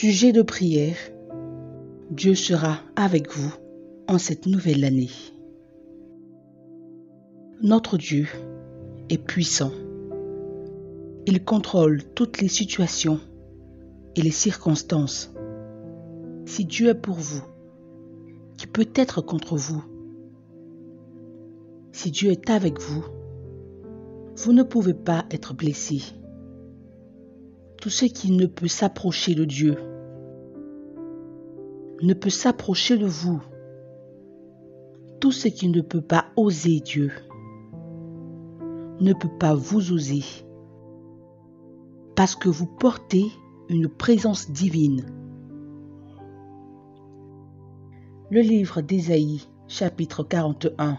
Sujet de prière, Dieu sera avec vous en cette nouvelle année. Notre Dieu est puissant. Il contrôle toutes les situations et les circonstances. Si Dieu est pour vous, qui peut être contre vous? Si Dieu est avec vous, vous ne pouvez pas être blessé. Tout ce qui ne peut s'approcher de Dieu ne peut s'approcher de vous. Tout ce qui ne peut pas oser Dieu ne peut pas vous oser, parce que vous portez une présence divine. Le livre d'Ésaïe, chapitre 41,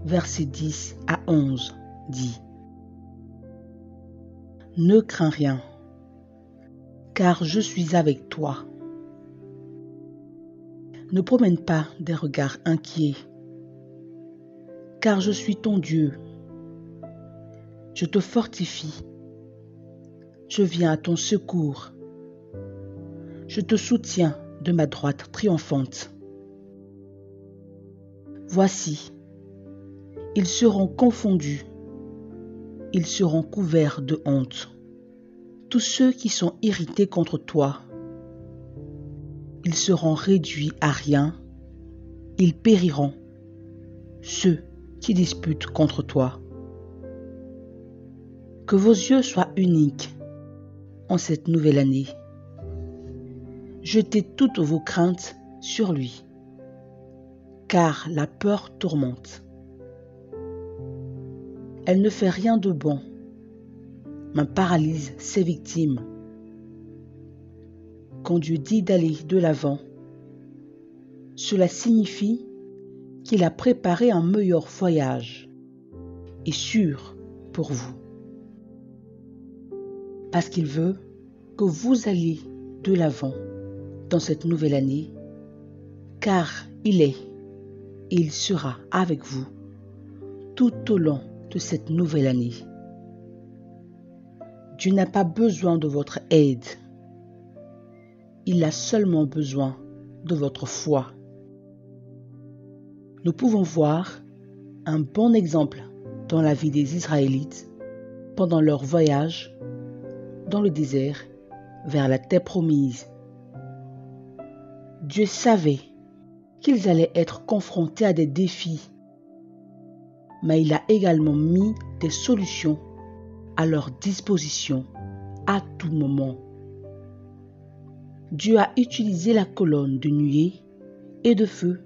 versets 10 à 11, dit: Ne crains rien, car je suis avec toi. Ne promène pas des regards inquiets, car je suis ton Dieu. Je te fortifie. Je viens à ton secours. Je te soutiens de ma droite triomphante. Voici, ils seront confondus. Ils seront couverts de honte. Tous ceux qui sont irrités contre toi, ils seront réduits à rien. Ils périront, ceux qui disputent contre toi. Que vos yeux soient uniques en cette nouvelle année. Jetez toutes vos craintes sur lui, car la peur tourmente. Elle ne fait rien de bon, mais paralyse ses victimes. Quand Dieu dit d'aller de l'avant, cela signifie qu'il a préparé un meilleur voyage et sûr pour vous. Parce qu'il veut que vous alliez de l'avant dans cette nouvelle année, car il est et il sera avec vous tout au long de cette nouvelle année. Dieu n'a pas besoin de votre aide. Il a seulement besoin de votre foi. Nous pouvons voir un bon exemple dans la vie des Israélites pendant leur voyage dans le désert vers la terre promise. Dieu savait qu'ils allaient être confrontés à des défis, mais il a également mis des solutions à leur disposition à tout moment. Dieu a utilisé la colonne de nuée et de feu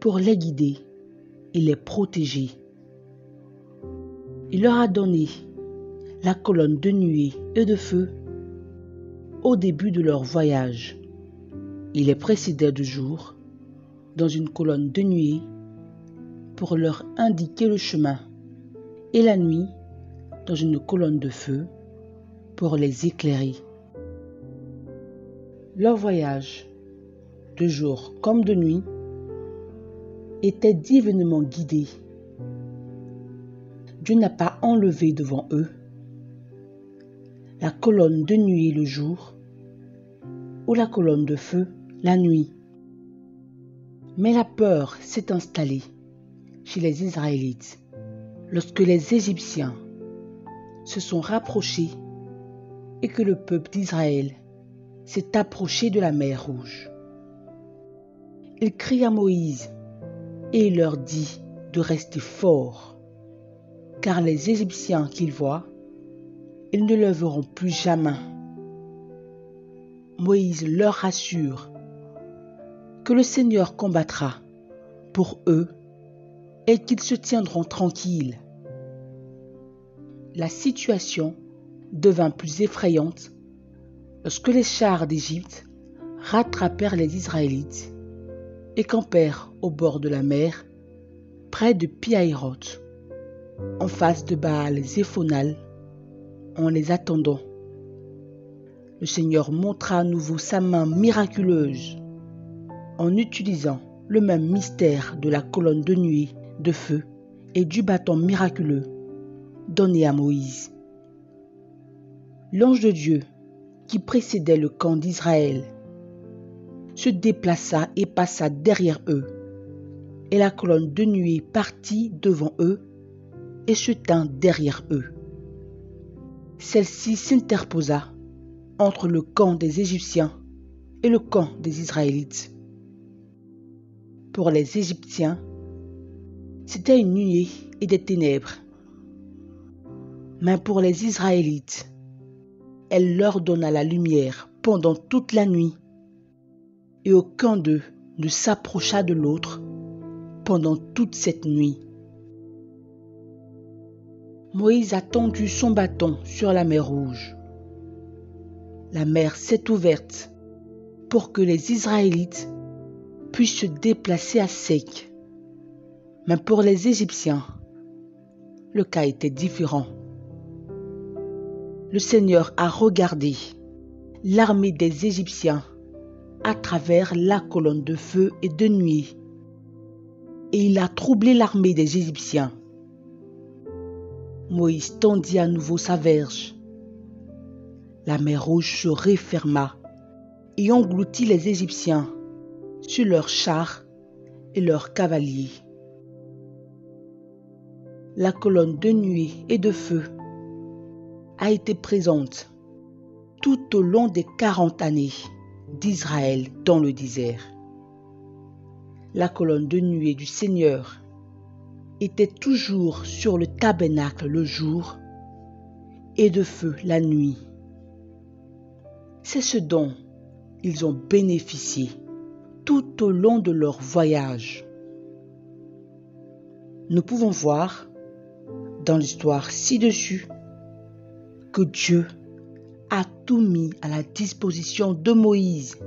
pour les guider et les protéger. Il leur a donné la colonne de nuée et de feu au début de leur voyage. Il les précédait de jour dans une colonne de nuée pour leur indiquer le chemin, et la nuit dans une colonne de feu pour les éclairer. Leur voyage, de jour comme de nuit, était divinement guidé. Dieu n'a pas enlevé devant eux la colonne de nuée le jour ou la colonne de feu la nuit. Mais la peur s'est installée chez les Israélites lorsque les Égyptiens se sont rapprochés et que le peuple d'Israël s'est approché de la mer Rouge. Il crie à Moïse et il leur dit de rester forts, car les Égyptiens qu'ils voient, ils ne le verront plus jamais. Moïse leur rassure que le Seigneur combattra pour eux et qu'ils se tiendront tranquilles. La situation devint plus effrayante lorsque les chars d'Égypte rattrapèrent les Israélites et campèrent au bord de la mer, près de Pi-Hahiroth, en face de Baal-Zéphonal, en les attendant. Le Seigneur montra à nouveau sa main miraculeuse en utilisant le même mystère de la colonne de nuée de feu et du bâton miraculeux donné à Moïse. L'ange de Dieu qui précédait le camp d'Israël se déplaça et passa derrière eux, et la colonne de nuée partit devant eux et se tint derrière eux. Celle-ci s'interposa entre le camp des Égyptiens et le camp des Israélites. Pour les Égyptiens, c'était une nuée et des ténèbres. Mais pour les Israélites, elle leur donna la lumière pendant toute la nuit, et aucun d'eux ne s'approcha de l'autre pendant toute cette nuit. Moïse a tendu son bâton sur la mer Rouge. La mer s'est ouverte pour que les Israélites puissent se déplacer à sec. Mais pour les Égyptiens, le cas était différent. Le Seigneur a regardé l'armée des Égyptiens à travers la colonne de feu et de nuée, et il a troublé l'armée des Égyptiens. Moïse tendit à nouveau sa verge. La mer Rouge se referma et engloutit les Égyptiens sur leurs chars et leurs cavaliers. La colonne de nuée et de feu a été présente tout au long des 40 années d'Israël dans le désert. La colonne de nuée du Seigneur était toujours sur le tabernacle le jour et de feu la nuit. C'est ce dont ils ont bénéficié tout au long de leur voyage. Nous pouvons voir dans l'histoire ci-dessus que Dieu a tout mis à la disposition de Moïse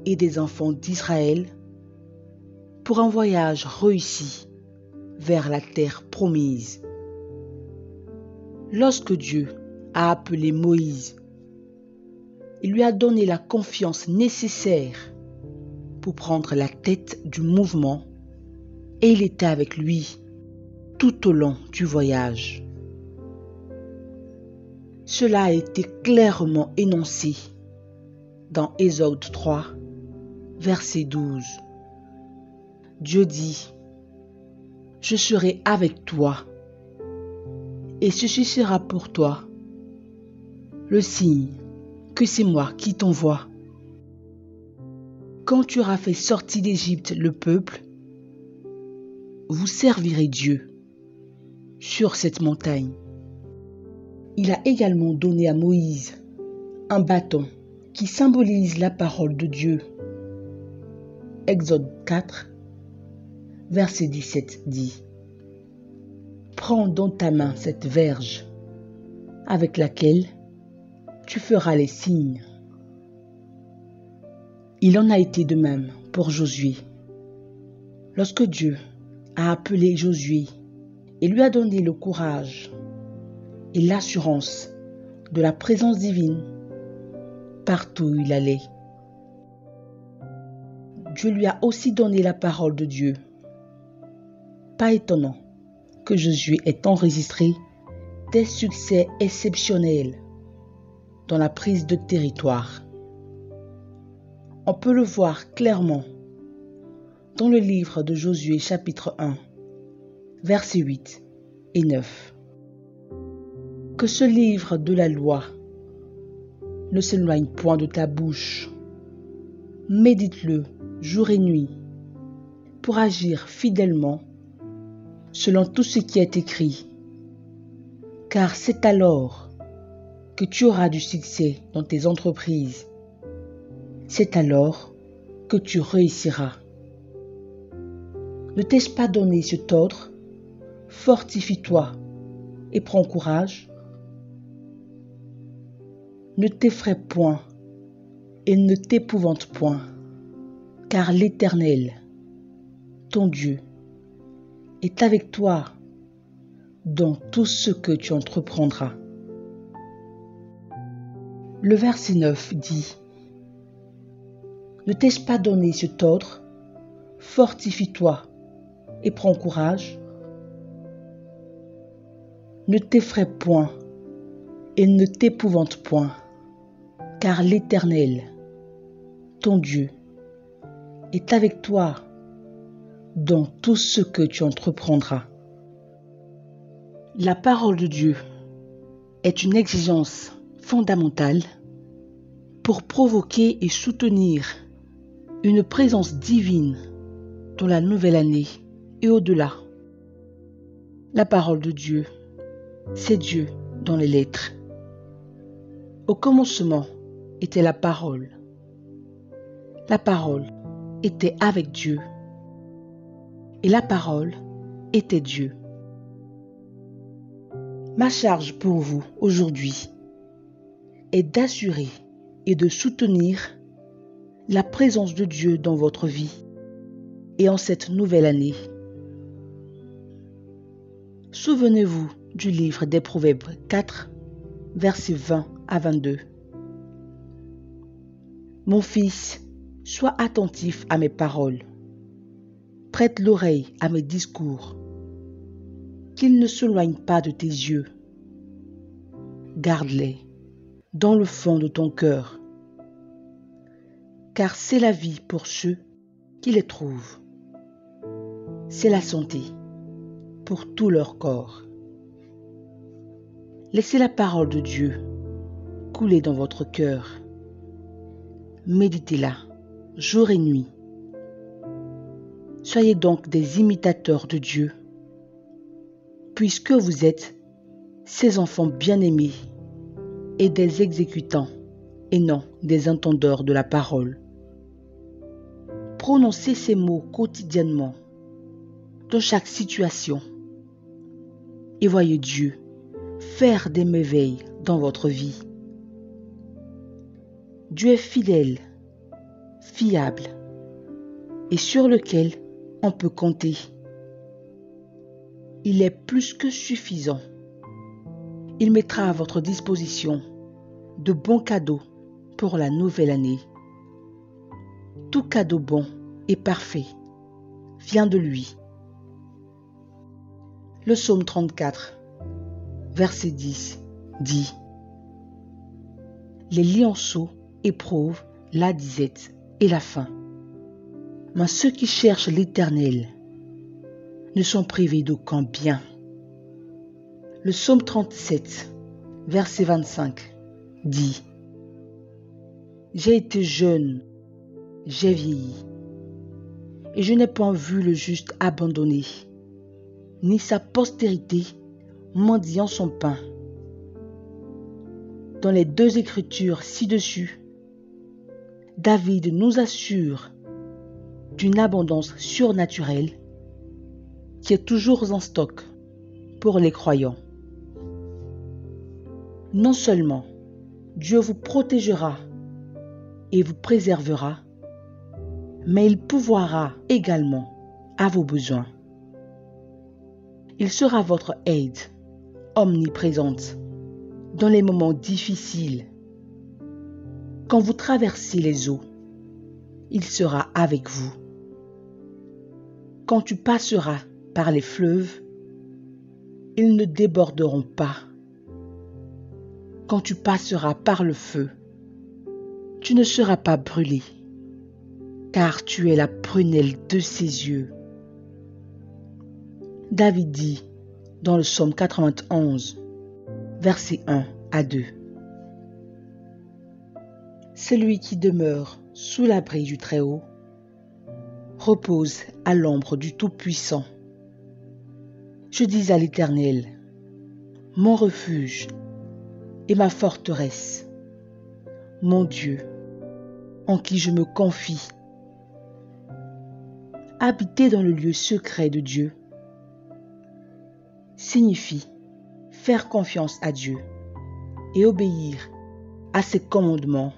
et des enfants d'Israël pour un voyage réussi vers la terre promise. Lorsque Dieu a appelé Moïse, il lui a donné la confiance nécessaire pour prendre la tête du mouvement et il était avec lui tout au long du voyage. Cela a été clairement énoncé dans Exode 3, verset 12. Dieu dit: « Je serai avec toi, et ceci sera pour toi le signe que c'est moi qui t'envoie. Quand tu auras fait sortir d'Égypte le peuple, vous servirez Dieu sur cette montagne. » Il a également donné à Moïse un bâton qui symbolise la parole de Dieu. Exode 4, verset 17 dit: « Prends dans ta main cette verge avec laquelle tu feras les signes. » Il en a été de même pour Josué. Lorsque Dieu a appelé Josué et lui a donné le courage et l'assurance de la présence divine partout où il allait, Dieu lui a aussi donné la parole de Dieu. Pas étonnant que Josué ait enregistré des succès exceptionnels dans la prise de territoire. On peut le voir clairement dans le livre de Josué chapitre 1, versets 8 et 9. Que ce livre de la loi ne s'éloigne point de ta bouche. Médite-le jour et nuit pour agir fidèlement selon tout ce qui est écrit. Car c'est alors que tu auras du succès dans tes entreprises. C'est alors que tu réussiras. Ne t'ai-je pas donné cet ordre? Fortifie-toi et prends courage. Ne t'effraie point et ne t'épouvante point, car l'Éternel, ton Dieu, est avec toi dans tout ce que tu entreprendras. Le verset 9 dit: « Ne t'ai-je pas donné cet ordre? Fortifie-toi et prends courage. Ne t'effraie point et ne t'épouvante point, car l'Éternel, ton Dieu, est avec toi dans tout ce que tu entreprendras. La parole de Dieu est une exigence fondamentale pour provoquer et soutenir une présence divine dans la nouvelle année et au-delà. La parole de Dieu, c'est Dieu dans les lettres. Au commencement était la parole. La parole était avec Dieu. Et la parole était Dieu. Ma charge pour vous aujourd'hui est d'assurer et de soutenir la présence de Dieu dans votre vie et en cette nouvelle année. Souvenez-vous du livre des Proverbes 4, versets 20 à 22. Mon fils, sois attentif à mes paroles. Prête l'oreille à mes discours. Qu'ils ne s'éloignent pas de tes yeux. Garde-les dans le fond de ton cœur, car c'est la vie pour ceux qui les trouvent. C'est la santé pour tout leur corps. Laissez la parole de Dieu couler dans votre cœur. Méditez-la jour et nuit. Soyez donc des imitateurs de Dieu, puisque vous êtes ses enfants bien-aimés et des exécutants et non des entendeurs de la parole. Prononcez ces mots quotidiennement, dans chaque situation, et voyez Dieu faire des merveilles dans votre vie. Dieu est fidèle, fiable, et sur lequel on peut compter. Il est plus que suffisant. Il mettra à votre disposition de bons cadeaux pour la nouvelle année. Tout cadeau bon et parfait vient de lui. Le psaume 34, verset 10 dit: Les lionceaux éprouvent la disette et la faim, mais ceux qui cherchent l'Éternel ne sont privés d'aucun bien. Le psaume 37, verset 25 dit: J'ai été jeune, j'ai vieilli, et je n'ai point vu le juste abandonné, ni sa postérité mendiant son pain. Dans les deux écritures ci-dessus, David nous assure d'une abondance surnaturelle qui est toujours en stock pour les croyants. Non seulement Dieu vous protégera et vous préservera, mais il pourvoira également à vos besoins. Il sera votre aide omniprésente dans les moments difficiles. Quand vous traversez les eaux, il sera avec vous. Quand tu passeras par les fleuves, ils ne déborderont pas. Quand tu passeras par le feu, tu ne seras pas brûlé, car tu es la prunelle de ses yeux. David dit dans le psaume 91, versets 1 à 2. Celui qui demeure sous l'abri du Très-Haut repose à l'ombre du Tout-Puissant. Je dis à l'Éternel, mon refuge et ma forteresse, mon Dieu, en qui je me confie. Habiter dans le lieu secret de Dieu signifie faire confiance à Dieu et obéir à ses commandements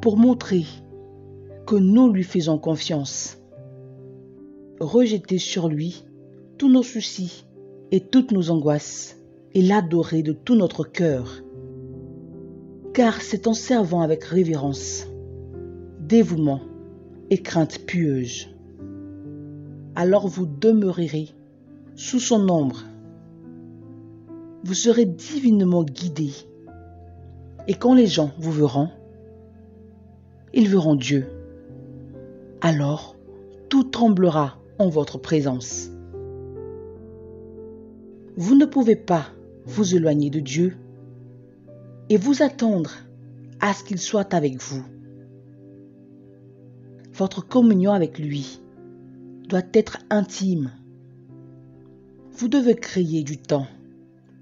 pour montrer que nous lui faisons confiance. Rejeter sur lui tous nos soucis et toutes nos angoisses et l'adorer de tout notre cœur. Car c'est en servant avec révérence, dévouement et crainte pieuse. Alors vous demeurerez sous son ombre. Vous serez divinement guidés. Et quand les gens vous verront, ils verront Dieu. Alors, tout tremblera en votre présence. Vous ne pouvez pas vous éloigner de Dieu et vous attendre à ce qu'il soit avec vous. Votre communion avec lui doit être intime. Vous devez créer du temps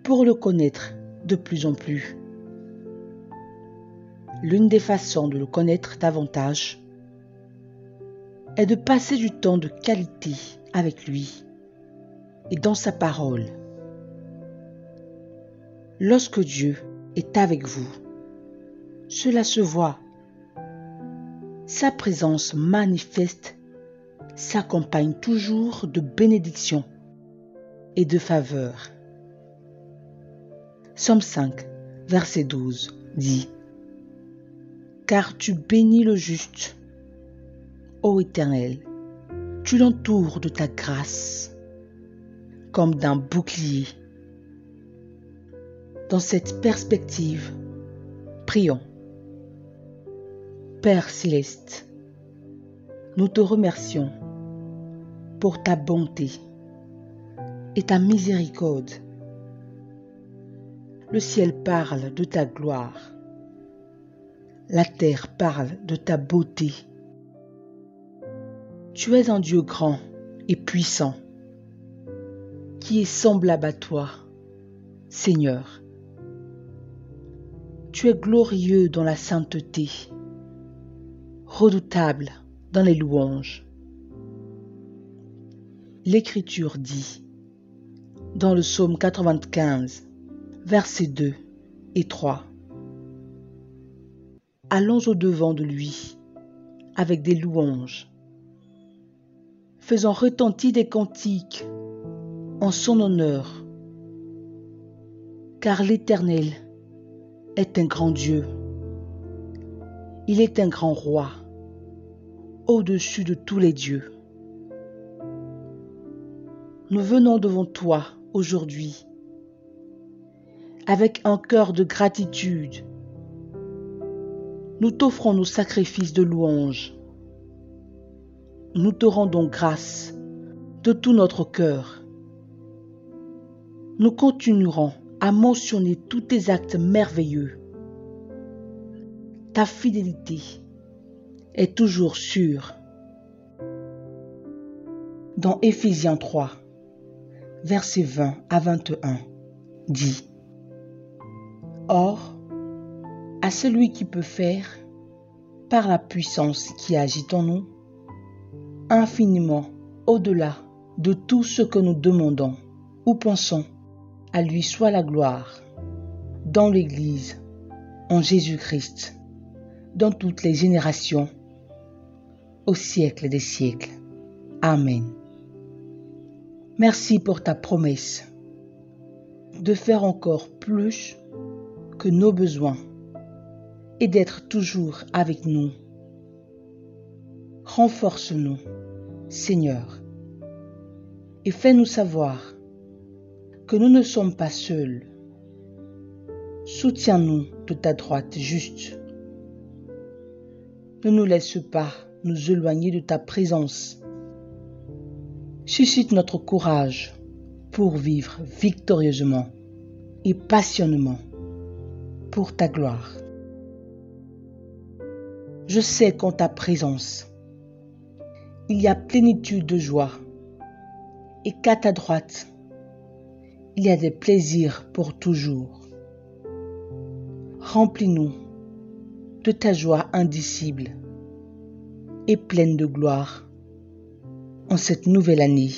pour le connaître de plus en plus. L'une des façons de le connaître davantage est de passer du temps de qualité avec lui et dans sa parole. Lorsque Dieu est avec vous, cela se voit. Sa présence manifeste s'accompagne toujours de bénédictions et de faveurs. Psaume 5, verset 12 dit: Car tu bénis le juste, ô Éternel, tu l'entoures de ta grâce, comme d'un bouclier. Dans cette perspective, prions. Père céleste, nous te remercions pour ta bonté et ta miséricorde. Le ciel parle de ta gloire. La terre parle de ta beauté. Tu es un Dieu grand et puissant, qui est semblable à toi, Seigneur. Tu es glorieux dans la sainteté, redoutable dans les louanges. L'Écriture dit, dans le psaume 95, versets 2 et 3, allons au-devant de lui avec des louanges, faisant retentir des cantiques en son honneur, car l'Éternel est un grand Dieu. Il est un grand roi, au-dessus de tous les dieux. Nous venons devant toi aujourd'hui avec un cœur de gratitude. Nous t'offrons nos sacrifices de louange. Nous te rendons grâce de tout notre cœur. Nous continuerons à mentionner tous tes actes merveilleux. Ta fidélité est toujours sûre. Dans Éphésiens 3, versets 20 à 21, dit: Or, à celui qui peut faire, par la puissance qui agit en nous, infiniment au-delà de tout ce que nous demandons ou pensons, à lui soit la gloire, dans l'Église, en Jésus-Christ, dans toutes les générations, au siècle des siècles. Amen. Merci pour ta promesse de faire encore plus que nos besoins et d'être toujours avec nous. Renforce-nous, Seigneur, et fais-nous savoir que nous ne sommes pas seuls. Soutiens-nous de ta droite juste. Ne nous laisse pas nous éloigner de ta présence. Suscite notre courage pour vivre victorieusement et passionnément pour ta gloire. Je sais qu'en ta présence, il y a plénitude de joie et qu'à ta droite, il y a des plaisirs pour toujours. Remplis-nous de ta joie indicible et pleine de gloire en cette nouvelle année.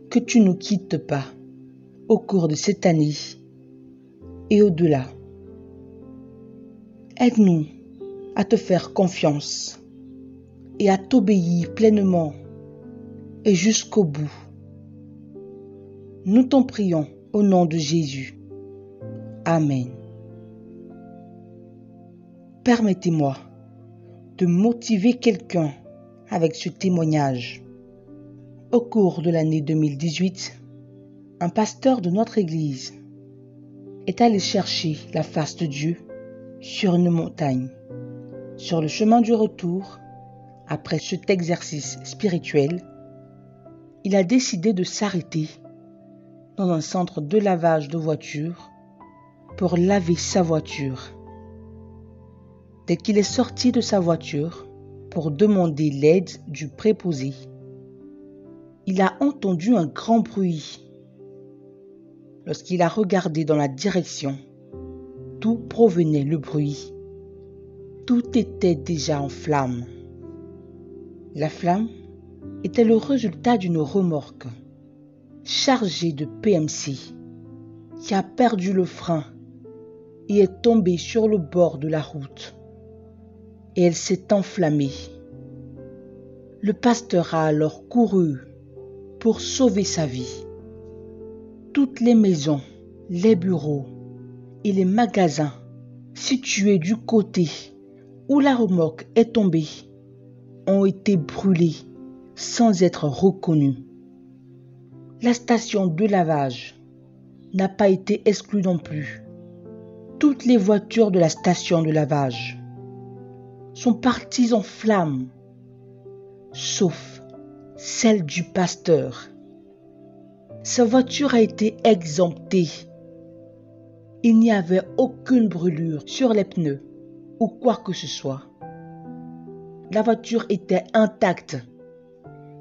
Que tu ne nous quittes pas au cours de cette année et au-delà. Aide-nous à te faire confiance et à t'obéir pleinement et jusqu'au bout. Nous t'en prions au nom de Jésus. Amen. Permettez-moi de motiver quelqu'un avec ce témoignage. Au cours de l'année 2018, un pasteur de notre église est allé chercher la face de Dieu sur une montagne Sur le chemin du retour, après cet exercice spirituel, il a décidé de s'arrêter dans un centre de lavage de voitures pour laver sa voiture. Dès qu'il est sorti de sa voiture pour demander l'aide du préposé, il a entendu un grand bruit. Lorsqu'il a regardé dans la direction, d'où provenait le bruit, tout était déjà en flammes. La flamme était le résultat d'une remorque chargée de PMC qui a perdu le frein et est tombée sur le bord de la route. Et elle s'est enflammée. Le pasteur a alors couru pour sauver sa vie. Toutes les maisons, les bureaux et les magasins situés du côté où la remorque est tombée ont été brûlés sans être reconnus. La station de lavage n'a pas été exclue non plus. Toutes les voitures de la station de lavage sont parties en flammes, sauf celle du pasteur. Sa voiture a été exemptée. Il n'y avait aucune brûlure sur les pneus ou quoi que ce soit. La voiture était intacte.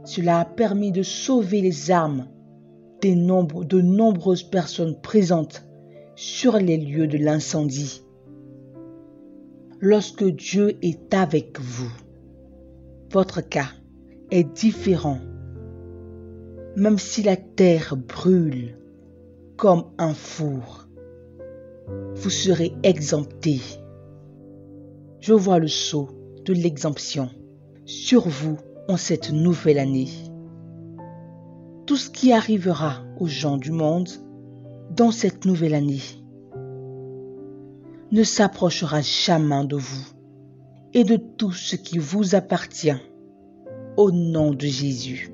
Cela a permis de sauver les âmes de nombreuses personnes présentes sur les lieux de l'incendie. Lorsque Dieu est avec vous, votre cas est différent. Même si la terre brûle comme un four, vous serez exempté. Je vois le sceau de l'exemption sur vous en cette nouvelle année. Tout ce qui arrivera aux gens du monde dans cette nouvelle année ne s'approchera jamais de vous et de tout ce qui vous appartient au nom de Jésus.